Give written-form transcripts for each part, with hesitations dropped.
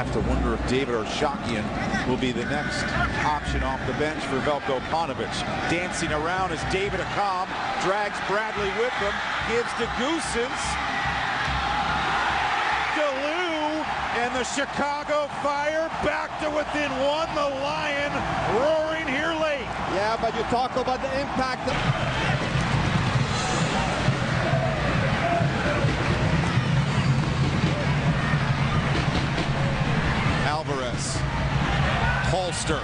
Have to wonder if David Arshakian will be the next option off the bench for Veljko Paunovic. Dancing around as David Accam drags Bradley with him, gives to Goossens. DeLue and the Chicago Fire back to within one. The Lion roaring here late. Yeah, but you talk about the impact. Alvarez, Holster,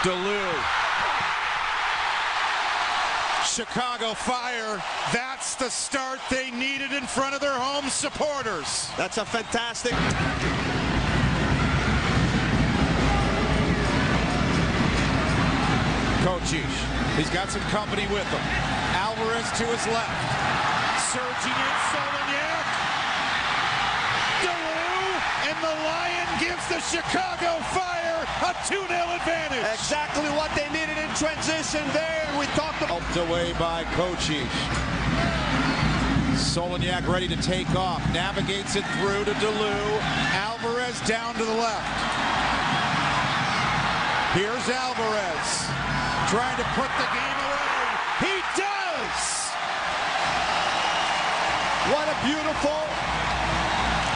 DeLue, Chicago Fire, that's the start they needed in front of their home supporters. That's a fantastic... Kocic, he's got some company with him. Alvarez to his left, surging in Solignac. And the Lion gives the Chicago Fire a 2-0 advantage. Exactly what they needed in transition there. We talked about... Helped away by Kocic. Solignac ready to take off. Navigates it through to DeLue. Alvarez down to the left. Here's Alvarez trying to put the game away. He does! What a beautiful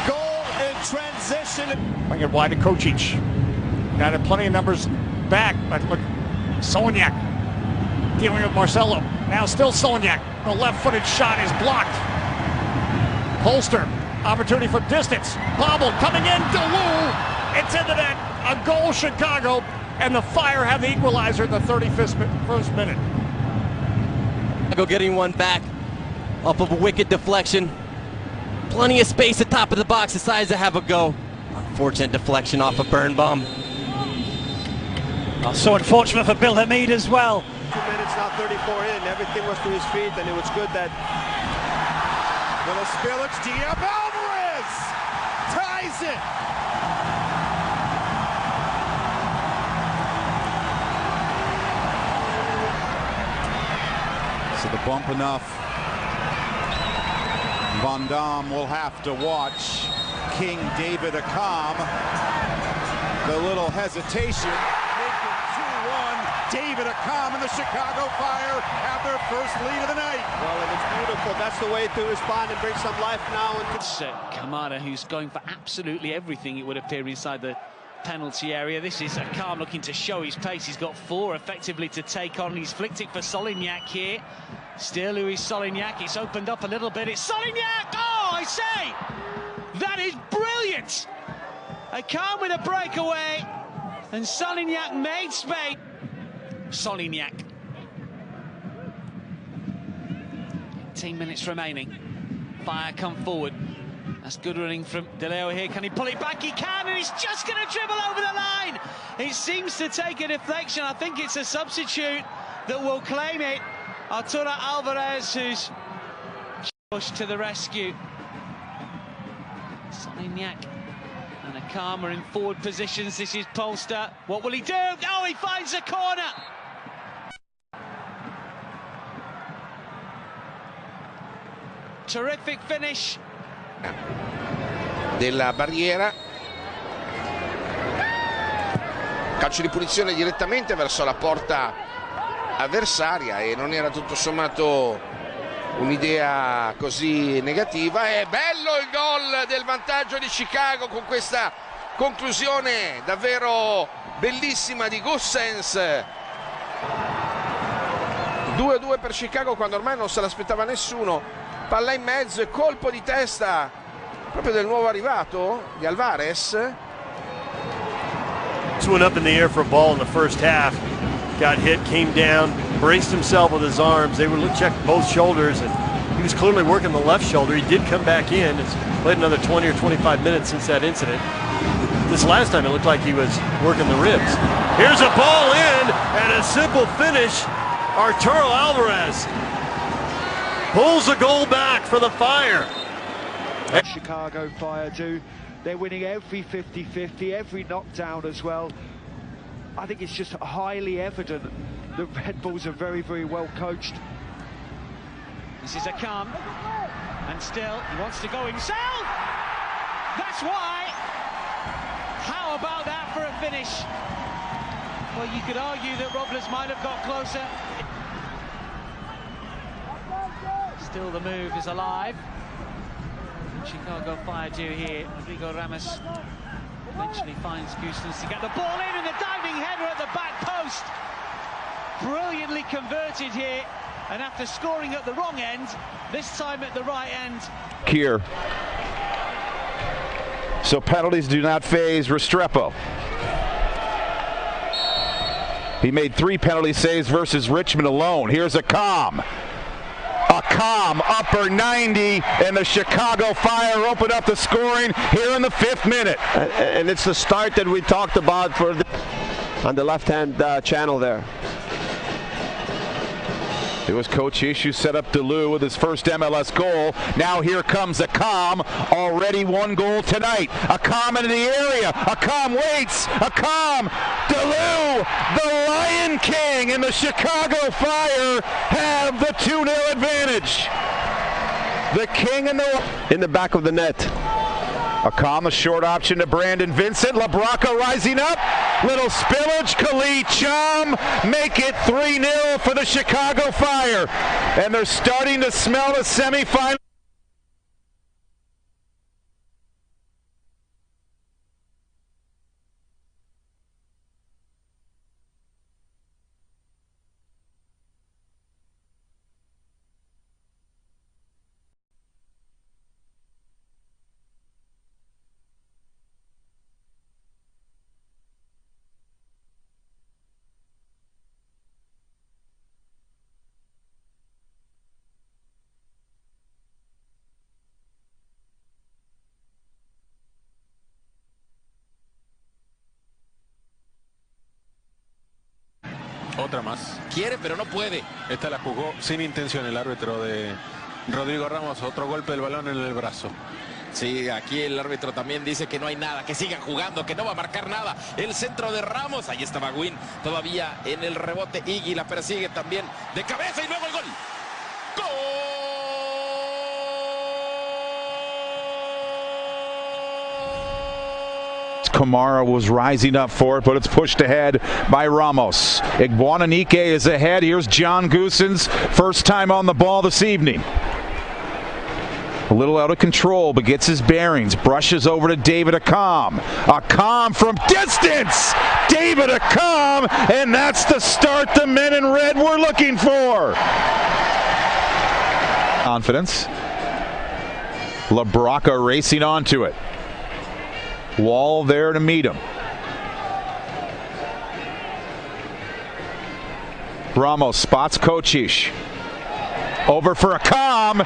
goal in transition. Bring it wide to Kocic. Got plenty of numbers back, but look, Solignac dealing with Marcelo. Now still Solignac. The left-footed shot is blocked. Holster, opportunity for distance. Bobble coming in, DeLue. It's into net. A goal, Chicago, and the Fire have the equalizer in the 31st minute. Chicago getting one back off of a wicked deflection. Plenty of space at top of the box, decides to have a go. Unfortunate deflection off of Birnbaum. Oh, so unfortunate for Bill Hamid as well. 2 minutes now, 34 in. Everything was to his feet, and it was good that... Little spillage, Diab Alvarez ties it. So the bump enough. Van Dam will have to watch King David Accam. The little hesitation. Make it 2-1. David Accam and the Chicago Fire have their first lead of the night. Well, and it's beautiful. That's the way to respond and bring some life now. It's Kamara who's going for absolutely everything, it would appear, inside the penalty area. This is Accam looking to show his pace. He's got 4 effectively to take on. He's flicked it for Solignac here. Still Louis Solignac. It's opened up a little bit. It's Solignac! Oh, I say! That is brilliant! Accam with a breakaway. And Solignac made space. Solignac. 18 minutes remaining. Fire come forward. That's good running from De Leo here. Can he pull it back? He can, and he's just going to dribble over the line. It seems to take a deflection. I think it's a substitute that will claim it. Arturo Alvarez, who's pushed to the rescue. Solignac and Accam are in forward positions. This is Polster. What will he do? Oh, he finds a corner. Terrific finish. Della barriera, calcio di punizione direttamente verso la porta avversaria, e non era tutto sommato un'idea così negativa. È bello il gol del vantaggio di Chicago con questa conclusione davvero bellissima di Goossens. 2-2 per Chicago quando ormai non se l'aspettava nessuno. Palla in mezzo e colpo di testa proprio del nuovo arrivato, di Alvarez. 2 up in the air for a ball in the first half. Got hit, came down, braced himself with his arms. They were checking both shoulders, and he was clearly working the left shoulder. He did come back in. It's played another 20 or 25 minutes since that incident. This last time it looked like he was working the ribs. Here's a ball in, and a simple finish. Arturo Alvarez pulls a goal back for the Fire. Chicago Fire do. They're winning every 50-50, every knockdown as well. I think it's just highly evident that Red Bulls are very, very well coached. This is Accam, and still he wants to go himself. That's why How about that for a finish? Well, you could argue that Robles might have got closer. Still the move is alive. Chicago Fire do here. Rodrigo Ramos eventually finds Gustens to get the ball in, and the diving header at the back post. Brilliantly converted here, and after scoring at the wrong end, this time at the right end. Here. So penalties do not faze Restrepo. He made 3 penalty saves versus Richmond alone. Here's Accam. Accam, upper 90, and the Chicago Fire open up the scoring here in the 5th minute. And it's the start that we talked about for on the left-hand channel there. It was Cochise who set up Deleu with his first MLS goal. Now here comes Accam, already 1 goal tonight. Accam into the area. Accam waits. Accam, Deleu, the Lion King, and the Chicago Fire have the 2-0 advantage. The King in the back of the net. Accam, the short option to Brandon Vincent. LaBrocca rising up. Little spillage. Khalid Cham make it 3-0 for the Chicago Fire. And they're starting to smell the semifinal. Otra más. Quiere, pero no puede. Esta la jugó sin intención el árbitro de Rodrigo Ramos. Otro golpe del balón en el brazo. Sí, aquí el árbitro también dice que no hay nada, que sigan jugando, que no va a marcar nada. El centro de Ramos, ahí está Maguín, todavía en el rebote. Iggy la persigue también de cabeza y luego el gol. ¡Gol! Kamara was rising up for it, but it's pushed ahead by Ramos. Iguananike is ahead. Here's John Gustens, first time on the ball this evening. A little out of control, but gets his bearings. Brushes over to David Accam. Accam from distance! David Accam, and that's the start the men in red were looking for. Confidence. LaBrocca racing onto it. Wall there to meet him. Ramos spots Cochise. Over for Accam.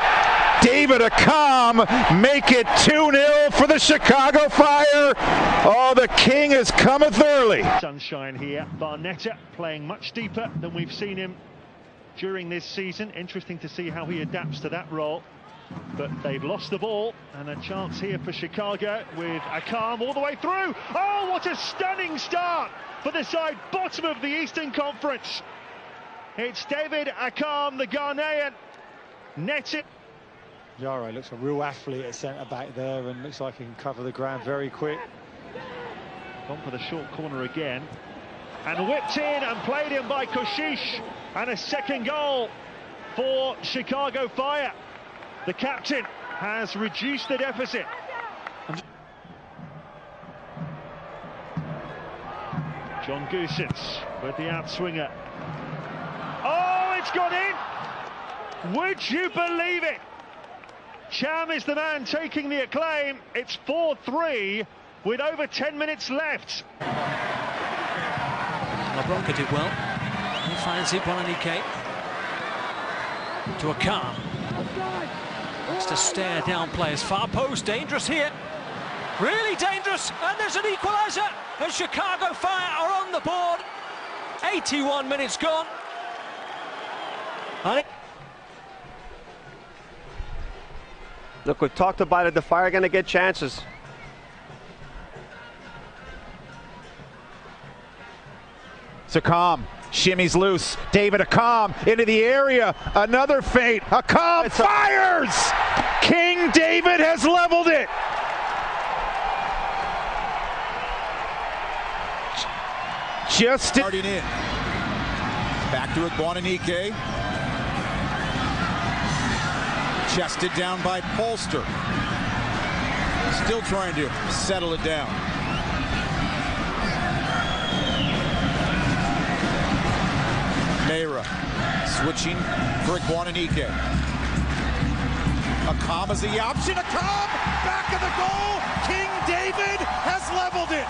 David Accam make it 2-0 for the Chicago Fire. Oh, the King is cometh early. Sunshine here. Barnetta playing much deeper than we've seen him during this season. Interesting to see how he adapts to that role. But they've lost the ball, and a chance here for Chicago with Accam all the way through. Oh, what a stunning start for the side bottom of the Eastern Conference. It's David Accam, the Ghanaian, netted. Yaro looks a real athlete at centre-back there, and looks like he can cover the ground very quick. Gone for the short corner again, and whipped in and played in by Koshish, and a second goal for Chicago Fire. The captain has reduced the deficit. John Gustens with the outswinger. Oh, it's gone in! Would you believe it? Cham is the man taking the acclaim. It's 4-3 with over 10 minutes left. LaBrocca did well. He finds Iguananike to Accam. Wants to stare down players. Far post, dangerous here. Really dangerous, and there's an equaliser. And Chicago Fire are on the board. 81 minutes gone. Look, we talked about it. The Fire are going to get chances. Accam shimmies loose. David Accam into the area. Another feint. Accam fires! King David has leveled it. just starting in. Back to Igboananike. Chested down by Polster. Still trying to settle it down. Mayra switching for Igboananike. Akam is the option. Akam back of the goal. King David has leveled it.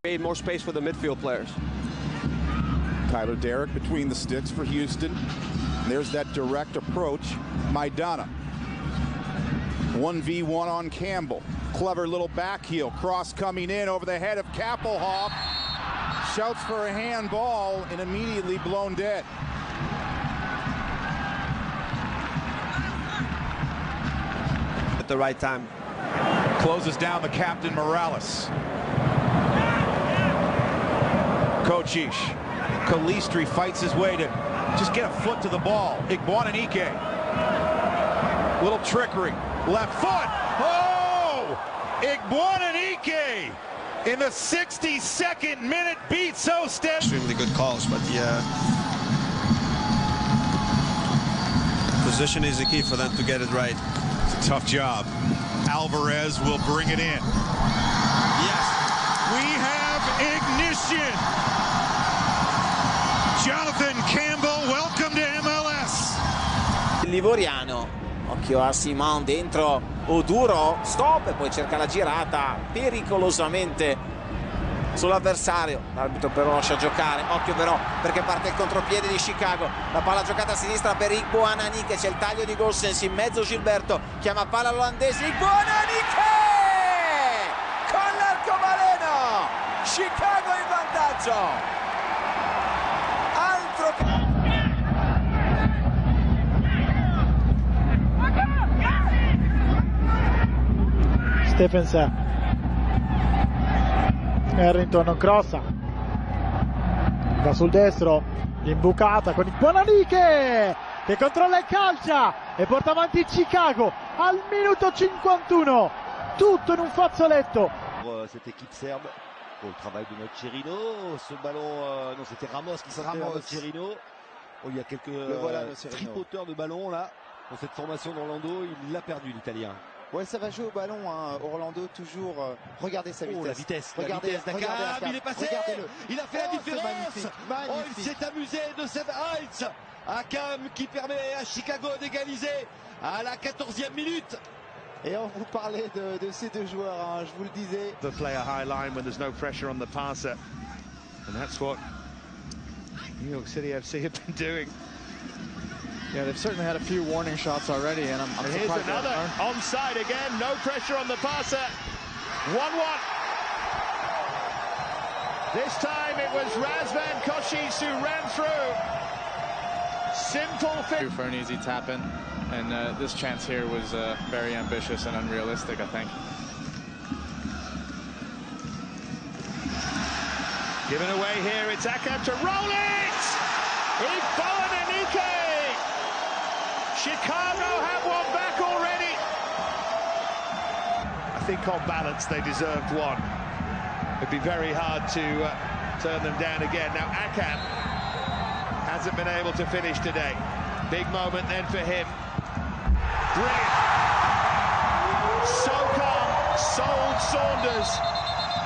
Create more space for the midfield players. Tyler Derrick between the sticks for Houston. And there's that direct approach. Maidana. 1v1 on Campbell. Clever little back heel. Cross coming in over the head of Kappelhoff. Shouts for a handball and immediately blown dead. At the right time. Closes down the captain Morales. Kochish. Kalistri fights his way to just get a foot to the ball. Igboananike. Little trickery. Left foot. Oh! Igboananike in the 62nd minute beats Osted. Extremely good calls, but yeah. Position is the key for them to get it right. It's a tough job. Alvarez will bring it in. Yes. We have ignition. Jonathan Campbell, welcome to MLS. Il Livoriano, occhio a Simon dentro, Oduro, stop e poi cerca la girata pericolosamente sull'avversario. L'arbitro però lascia giocare, occhio però perché parte il contropiede di Chicago, la palla giocata a sinistra per Igboananike, c'è il taglio di Gosens in mezzo, Gilberto chiama palla l'olandese, Igboananike con l'arcobaleno, Chicago in vantaggio. Stephens, Harrington crossa, va sul destro, l'imbucata con Igboananike che controlla e calcia e porta avanti Chicago al minuto 51, tutto in un fazzoletto. Cette équipe serbe pour le travail de notre Chirino, ce ballon, non c'était Ramos qui sortait vers notre Chirino. Oh, il y a quelques tripoteurs de ballon là dans cette formation d'Orlando, il l'a perdu l'Italien. Ouais, ça va jouer au ballon, hein. Orlando toujours. Regardez sa vitesse. Oh, la vitesse. Regardez, la vitesse d'Akam, il est passé. Il a fait la différence. Magnifique, magnifique. Oh, il s'est amusé de Seb Heinz. Akam qui permet à Chicago d'égaliser à la 14e minute. Et on vous parlait de ces deux joueurs, hein, je vous le disais. The play a high line when there's no pressure on the passer, and that's what New York City FC have been doing. Yeah, they've certainly had a few warning shots already, and I'm here's surprised another onside again. No pressure on the passer. 1-1. This time it was Razvan Koshis who ran through. Simple thing for an easy tap in, and this chance here was very ambitious and unrealistic, I think. Given away here, it's Akam to roll it! Igboananike! Chicago have one back already. I think on balance they deserved one. It'd be very hard to turn them down again. Now Akam hasn't been able to finish today. Big moment then for him. Brilliant. So calm, sold Saunders.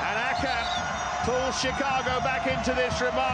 And Akam pulls Chicago back into this remark.